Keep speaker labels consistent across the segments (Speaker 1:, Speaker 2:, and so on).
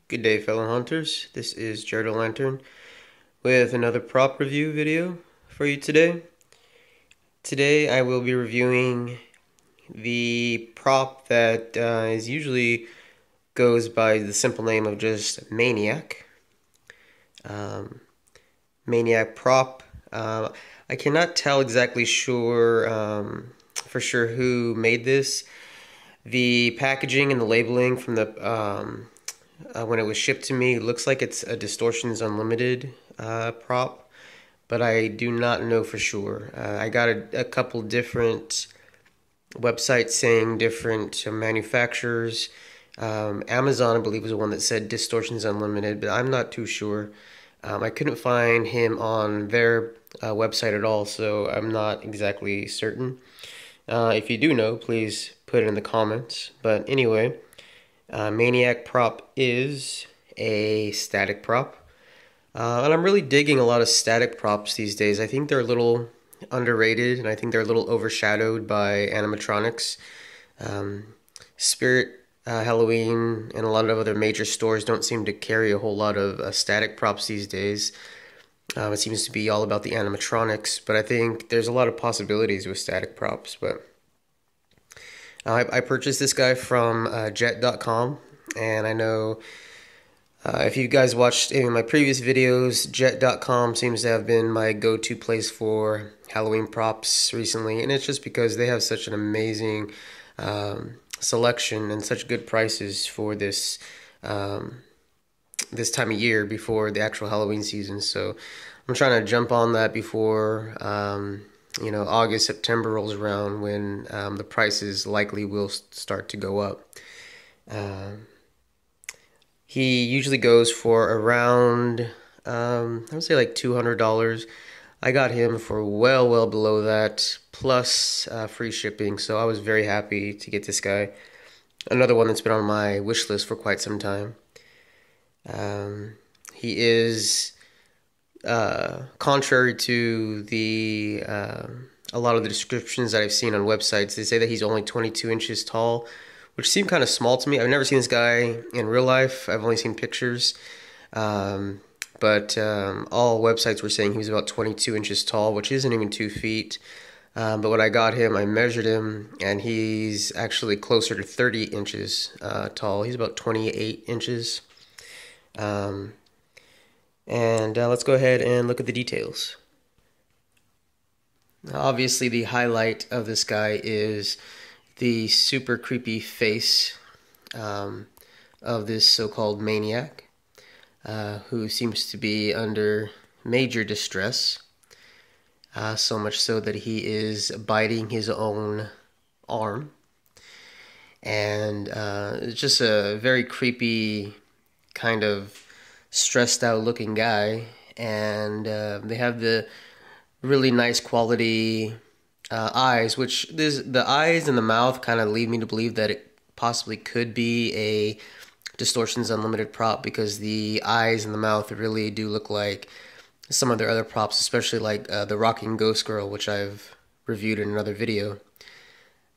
Speaker 1: Good day, fellow hunters. This is Jared Lantern with another prop review video for you today. Today I will be reviewing the prop that is usually goes by the simple name of just Maniac. Um, Maniac Prop. I cannot tell exactly for sure who made this. The packaging and the labeling from the when it was shipped to me looks like it's a Distortions Unlimited prop, but I do not know for sure. I got a couple different websites saying different manufacturers. Amazon, I believe, was the one that said Distortions Unlimited, but I'm not too sure. I couldn't find him on their website at all, so I'm not exactly certain. If you do know, please put it in the comments. But anyway, Maniac Prop is a static prop. And I'm really digging a lot of static props these days. I think they're a little underrated, and I think they're a little overshadowed by animatronics. Spirit, Halloween, and a lot of other major stores don't seem to carry a whole lot of static props these days. It seems to be all about the animatronics, but I think there's a lot of possibilities with static props. But I purchased this guy from jet.com, and I know if you guys watched any of my previous videos, jet.com seems to have been my go-to place for Halloween props recently, and it's just because they have such an amazing selection and such good prices for this time of year before the actual Halloween season. So I'm trying to jump on that before August, September rolls around, when the prices likely will start to go up. He usually goes for around, I would say like $200. I got him for well below that, plus free shipping, so I was very happy to get this guy. Another one that's been on my wish list for quite some time. He is, contrary to a lot of the descriptions that I've seen on websites, they say that he's only 22 inches tall, which seemed kind of small to me. I've never seen this guy in real life. I've only seen pictures. But all websites were saying he was about 22 inches tall, which isn't even 2 feet. But when I got him, I measured him, and he's actually closer to 30 inches tall. He's about 28 inches. Let's go ahead and look at the details. Obviously, the highlight of this guy is the super creepy face of this so-called maniac, who seems to be under major distress, so much so that he is biting his own arm. And it's just a very creepy, kind of stressed out looking guy. And they have the really nice quality eyes, which the eyes and the mouth kind of lead me to believe that it possibly could be a Distortions Unlimited prop, because the eyes and the mouth really do look like some of their other props, especially like the Rocking Ghost Girl, which I've reviewed in another video.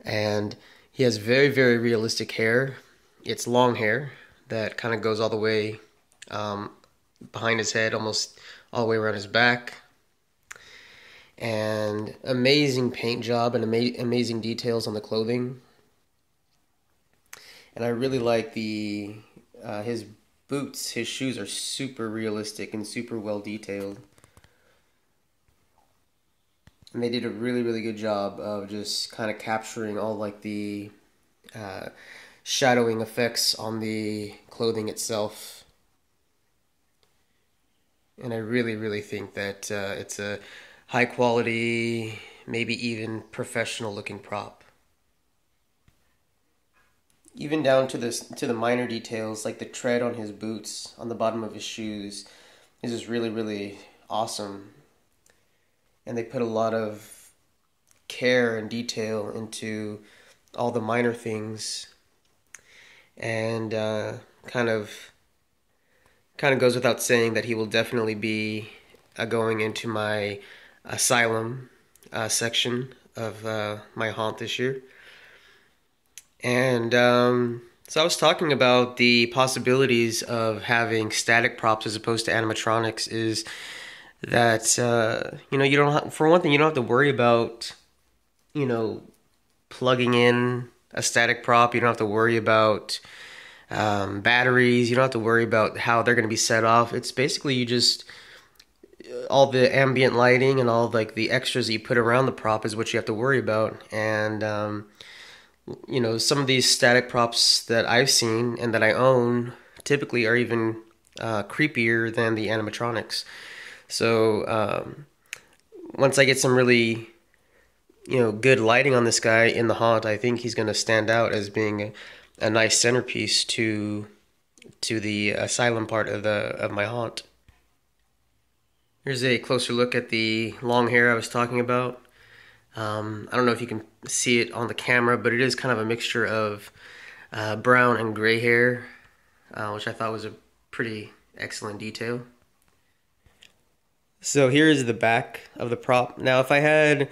Speaker 1: And he has very realistic hair. It's long hair that kind of goes all the way behind his head, almost all the way around his back. And amazing paint job and amazing details on the clothing. And I really like his boots. His shoes are super realistic and super well detailed. And they did a really good job of just kind of capturing all like the shadowing effects on the clothing itself. And I really think that it's a high quality, maybe even professional looking prop. Even down to the minor details, like the tread on his boots, on the bottom of his shoes, is just really awesome. And they put a lot of care and detail into all the minor things. And kind of goes without saying that he will definitely be going into my asylum section of my haunt this year. And So I was talking about the possibilities of having static props as opposed to animatronics is that you don't have, for one thing, you don't have to worry about you know plugging in a static prop. You don't have to worry about batteries. You don't have to worry about how they're going to be set off. It's basically you just all the ambient lighting and all like the extras that you put around the prop is what you have to worry about. And some of these static props that I've seen and that I own typically are even creepier than the animatronics. So once I get some really good lighting on this guy in the haunt, I think he's going to stand out as being a nice centerpiece to the asylum part of my haunt. Here's a closer look at the long hair I was talking about. I don't know if you can see it on the camera, but it is kind of a mixture of brown and gray hair, which I thought was a pretty excellent detail. So here is the back of the prop. Now, if I had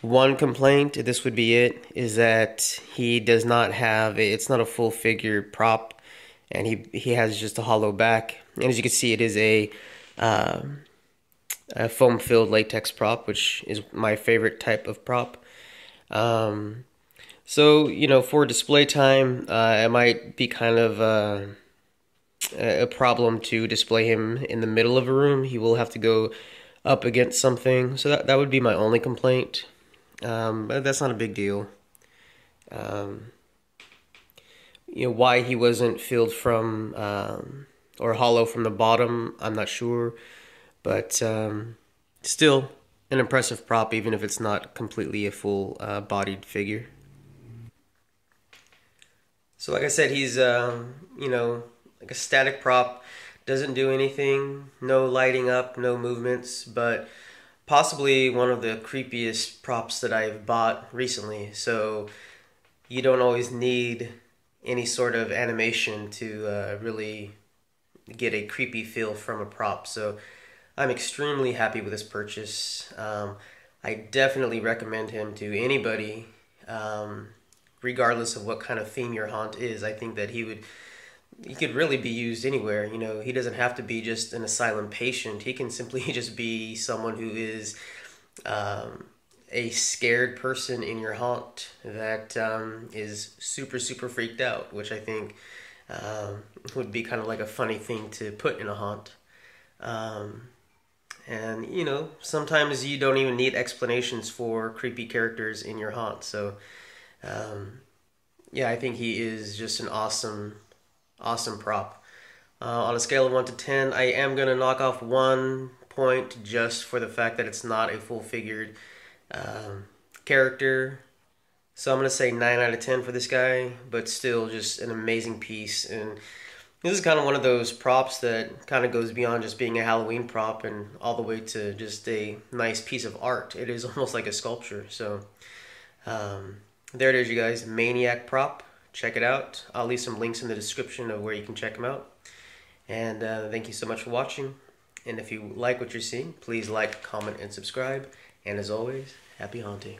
Speaker 1: one complaint, this would be it, is that he does not have it's not a full figure prop, and he has just a hollow back. And as you can see, it is a foam-filled latex prop, which is my favorite type of prop. So, for display time, it might be kind of a problem to display him in the middle of a room. He will have to go up against something. So that would be my only complaint. But that's not a big deal. Why he wasn't filled from or hollow from the bottom, I'm not sure. But still an impressive prop, even if it's not completely a full bodied figure. So like I said, he's like a static prop, doesn't do anything, no lighting up, no movements, but possibly one of the creepiest props that I've bought recently. So you don't always need any sort of animation to really get a creepy feel from a prop. So I'm extremely happy with this purchase. I definitely recommend him to anybody, regardless of what kind of theme your haunt is. I think that he could really be used anywhere. He doesn't have to be just an asylum patient. He can simply just be someone who is a scared person in your haunt that is super, super freaked out, which I think would be kind of like a funny thing to put in a haunt. And, sometimes you don't even need explanations for creepy characters in your haunt. So, yeah, I think he is just an awesome prop. On a scale of 1 to 10, I am going to knock off 1 point just for the fact that it's not a full-figured character. So I'm going to say 9 out of 10 for this guy, but still just an amazing piece. And this is kind of one of those props that kind of goes beyond just being a Halloween prop and all the way to just a nice piece of art. It is almost like a sculpture. So there it is, you guys. Maniac Prop. Check it out. I'll leave some links in the description of where you can check them out. And thank you so much for watching. And if you like what you're seeing, please like, comment, and subscribe. And as always, happy haunting.